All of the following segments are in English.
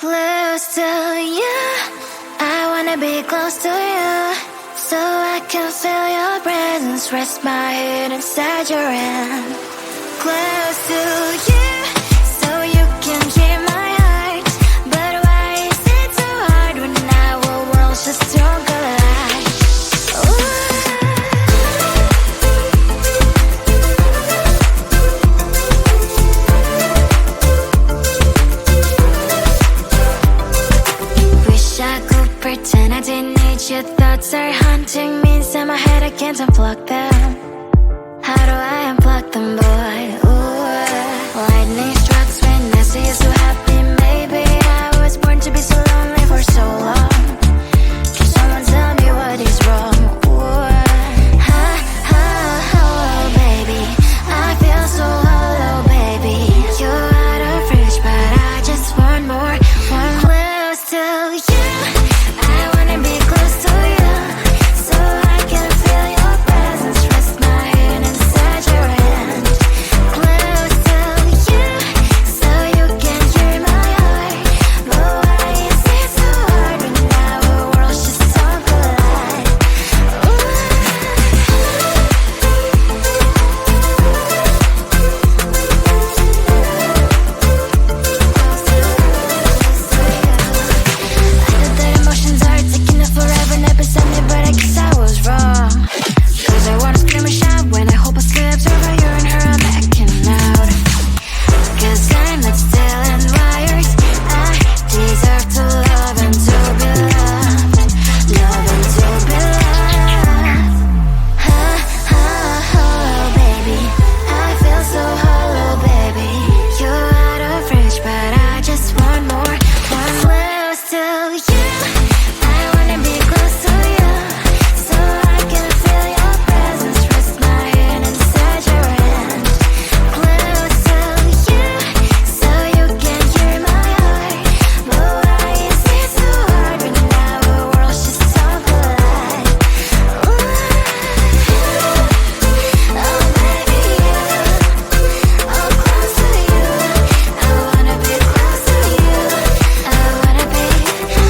Close to you, I wanna be close to you, so I can feel your presence. Rest my head inside your hand. Close to you, so you can hear my heart. But why is it so hard when our worlds just don't collide? Wish I could pretend I didn't need your thoughts are haunting me inside my head. I can't unplug them. How do I unplug them, boy? Ooh, lightning strikes when I see you so happy. Maybe I was born to be so lonely for so long. Can someone tell me what is wrong? Ooh, ha, ha, oh, baby, I feel so hollow, baby. You're out of reach, but I just want more, one close to you. I wanna be close to you, so I can feel your presence. Rest my head inside your hand. Close to you, so you can hear my heart. But why is it so hard when our worlds just don't collide? I know that emotions are taking up forever, never send me, but I guess I was wrong. Cause I wanna scream and shout when I hope I slip over you and her, I'm backing out. Cause I'm not stealing wires. I deserve to love and to be loved. Love and to be loved. Ha, ha, hollow, baby. I feel so hollow, baby. You're out of reach, but I just want more, one close to you. I wanna be close to you, so I can feel your presence. Rest my head inside your hand. Close to you, so you can hear my heart. But why is it so hard when our worlds just don't collide? Oh baby, oh close to you. I wanna be close to you. I wanna be close to you.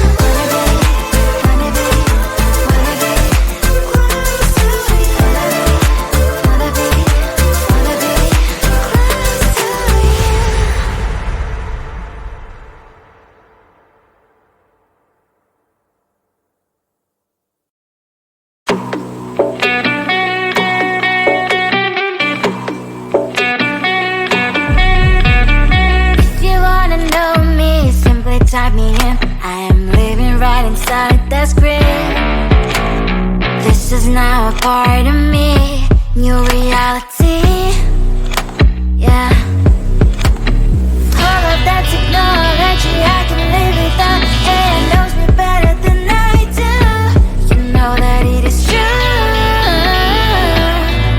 If you wanna know me, simply type me in. I am living right inside the screen. This is now a part of me, new reality. Yeah. All of that technology I can live without. AI knows me better than I do. You know that it is true.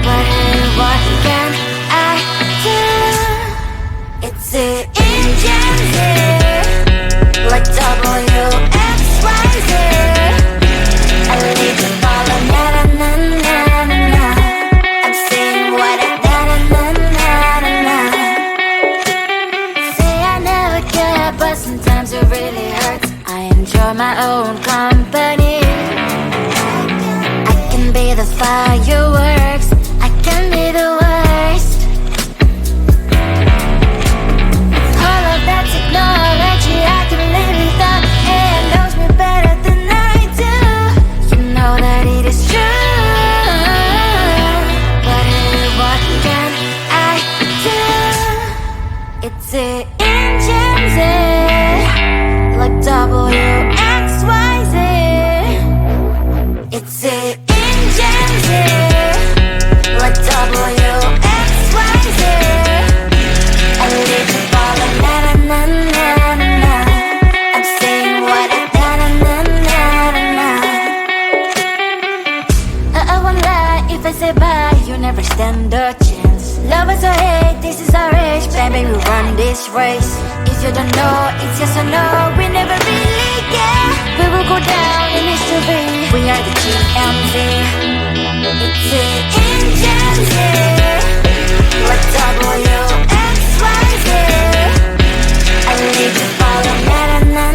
But hey, what can I do? It's the engines here, like WXYZ. I need to follow, na na na na na na. I'm saying what I na na na na na na. Say I never care, but sometimes it really hurts. I enjoy my own company. I can be the fireworks, I can be the worst. All of that technology I can live without. AI knows me better than I do. You know that it is true. But hey, what can I do? It's the engines, like WXYZ. It's the engines, like WXYZ. I live to follow, na na na na na na. I'm saying what I na na na na na na. I won't lie if I say bye, you never stand a chance. Love is or hate, this is our age, baby, we run this race. If you don't know, it's yes or no, we never really get. We will go down in history, we are the GMZ. It's the engines here, like WXYZ. I need to follow, na na na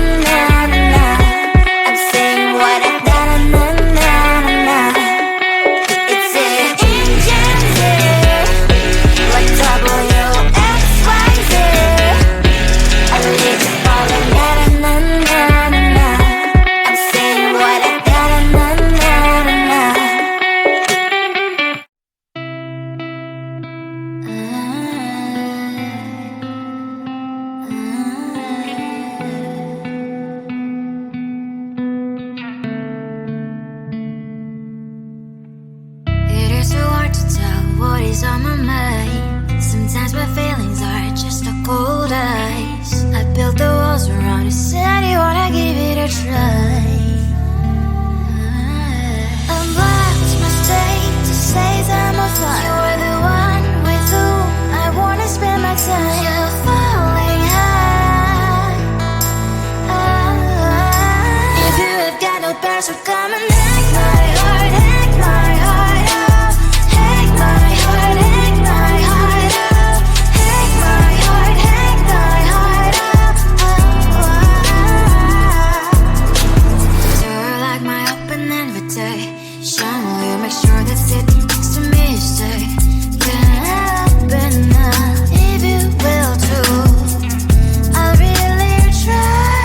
said you wanna give it a try. Unblocked my state to say I'm a fly. You're the one with whom I wanna spend my time. You're falling high. If you have got no parents, so come and hack my heart, hack my heart out. Hack my heart, hack my heart out. Hack my heart, hack my heart out. You're like my open invitation. Will you make sure that sitting next to me is safe? Can I open up if you will too? I'll really try.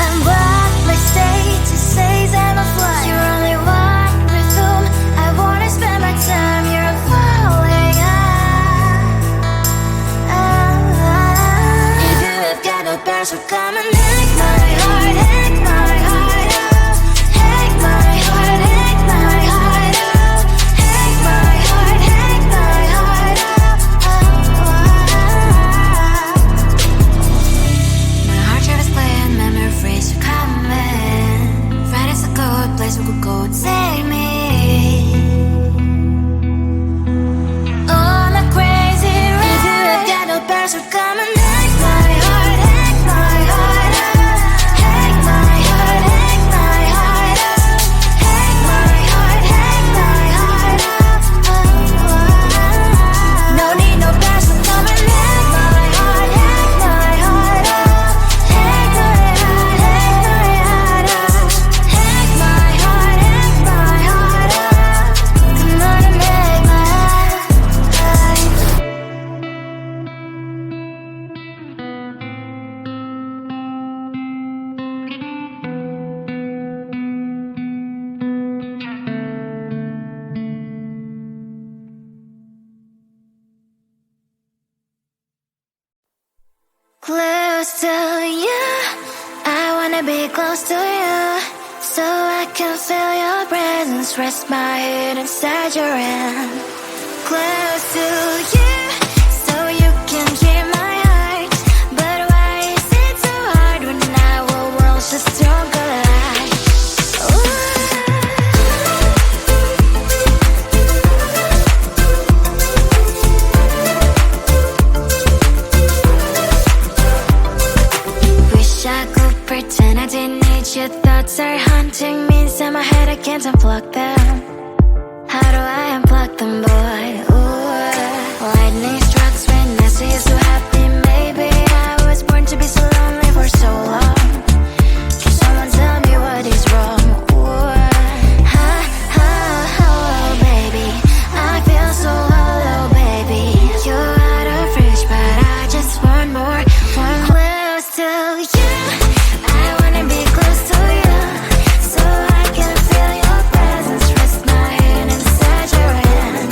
And block my state to say I'm a fly. You're only one with whom I wanna spend my time. You're falling high. If you have got no parents, so come and hack my heart, hack my heart out. Hack my heart, hack my heart out. Hack my heart, hack my heart out. My heart trip is playing memory freeze, you coming. Friday's a good place we could go, take me. On a crazy ride. If you have got no parents, so come and hack my heart, hack my heart out. Hack my heart, hack my heart out. Hack my heart, hack my heart out. No need no parents, so come and hack my heart, hack my heart out. Hack my heart, hack my heart out. Hack my heart, hack my heart out. Come on and make my heart. Close to you, I wanna be close to you, so I can feel your presence. Rest my head inside your hand. Close to you, so you can hear my heart. But why is it so hard when our worlds just don't collide? Ooh. Wish I could pretend I didn't need your thoughts are haunting me inside my head. I can't unplug them. How do I unplug them, boy? Ooh, lightning strikes when I see you so happy. Maybe I was born to be so lonely for so long. Can someone tell me what is wrong? Ooh, oh, baby, I feel so hollow, baby. You're out of reach, but I just want more. Close to you, I wanna be close to you, so I can feel your presence. Rest my head inside your hand.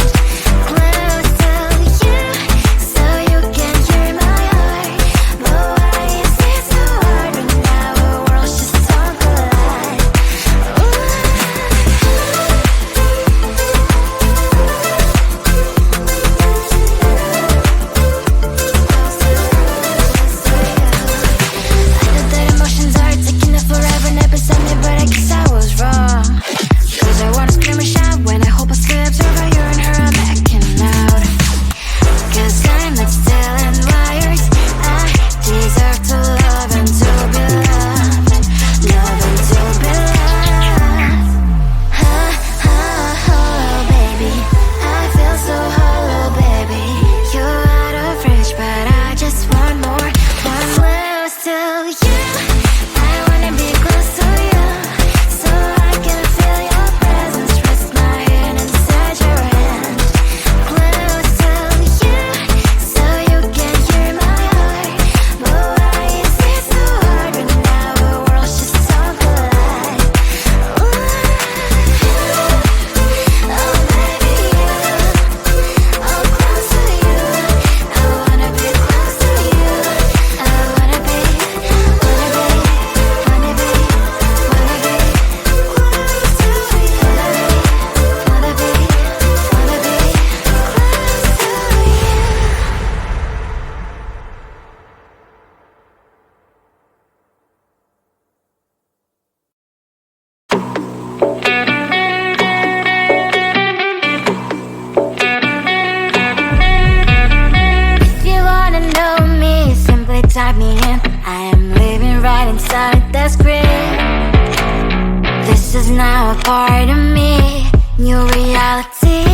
is now a part of me. New reality,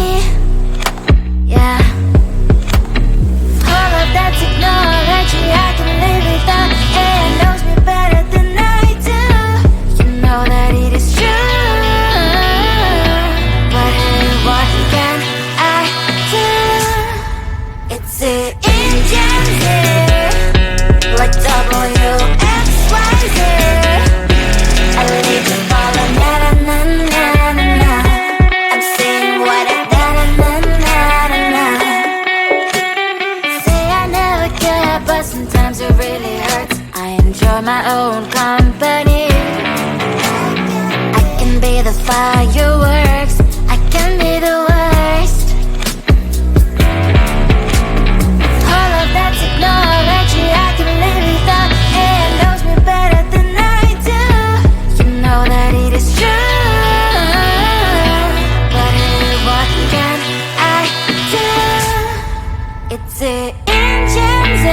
yeah. All of that technology I can live without. AI knows me better than I do. You know that it is true. But hey, what can I do? It's the engines here, like WXYZ. I need to follow, na na na na na na. I'm saying what I na na na na na na. Say I never care, but sometimes it really hurts. I enjoy my own company. I can be the fireworks, I can be the worst. All of that technology I can live without. AI knows me better than I do. You know that it is true. But hey, what can I do? It's the engines,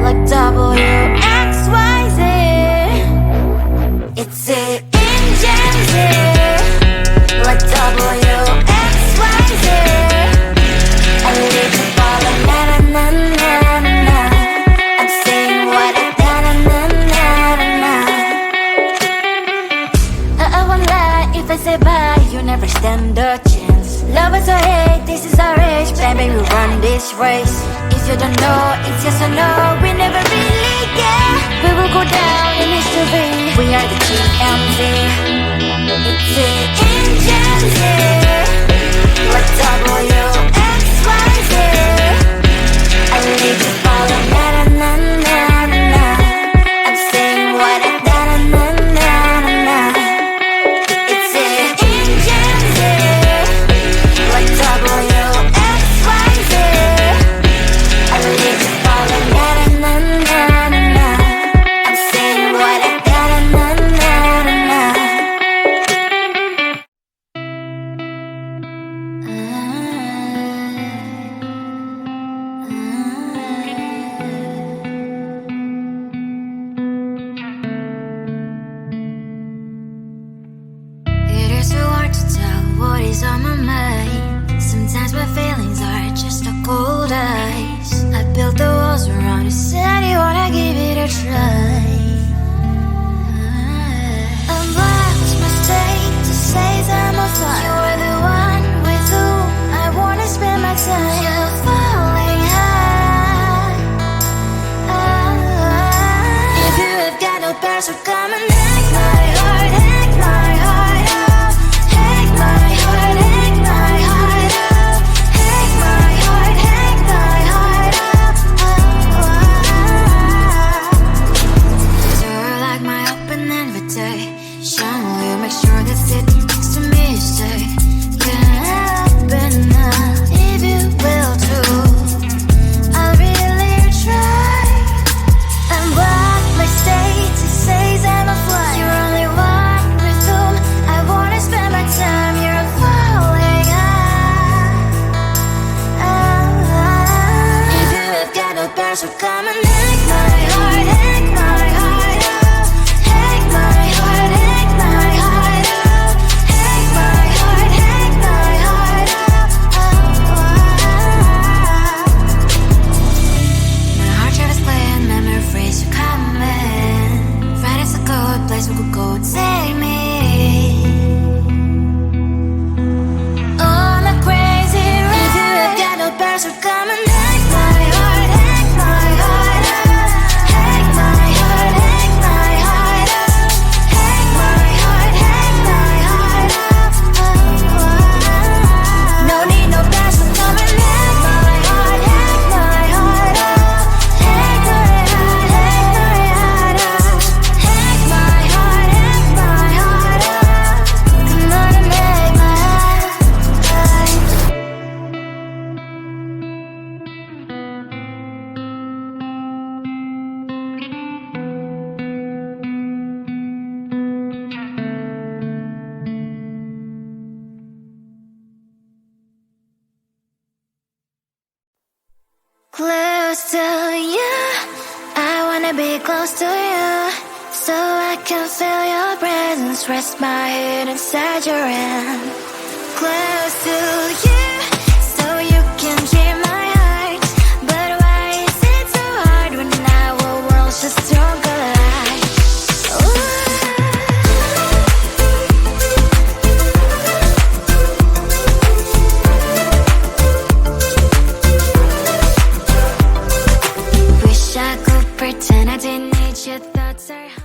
like WXYZ. It's the engines, like WXYZ. I live to follow, na na na na na na. I'm saying what I na na na na na na. I won't lie if I say bye, you never stand a chance. Love us or hate, this is our age. Baby, we run this race. If you don't know, it's yes or no. We never really get. We will go down in history. We are the TMZ. It's the engines, like WXYZ. I need to follow, na na na na na na. I'm saying what I na na na na na na. It's the engines, like WXYZ. I need to follow, na na na na na na. I'm saying what I na na na na na na. It is so hard to tell what is on my mind. Sometimes my feelings are just a cold ice. I built the walls around you, said you wanna give it a try. I'm lost, my state to say I'm a fly. You are the one with whom I wanna spend my time. You're falling high. If you have got no past, so come and hack my heart, hack my heart up. Hack my heart, hack my heart up. Hack my heart, hack my heart up. You're like my open invitation. Will you make sure that sitting next to me is safe? Can't open up if you will too. I'll really try. And what my status says I'm a fly. You're only one with whom I wanna spend my time. You're falling high. If you have got no past, so come and hack my heart, hack my heart up. Hack my heart, hack my heart up. Hack my heart, hack my heart up. My heart travels playing memories are coming. Right as a good place we could go and take me. On a crazy ride. If you have got no past, so come and hack my heart, hack my heart up. Hack my heart, hack my heart up. Hack my heart, hack my heart up. No need no past, so come and hack my heart, hack my heart up. Hack my heart, hack my heart up. Hack my heart, hack my heart up. Come on and make my heart. Close to you, I wanna be close to you. so I can feel your presence. Rest my head inside your hand, close to you, so you can hear my heart. But why is it so hard when our worlds just don't collide? Wish I could pretend I didn't need your thoughts are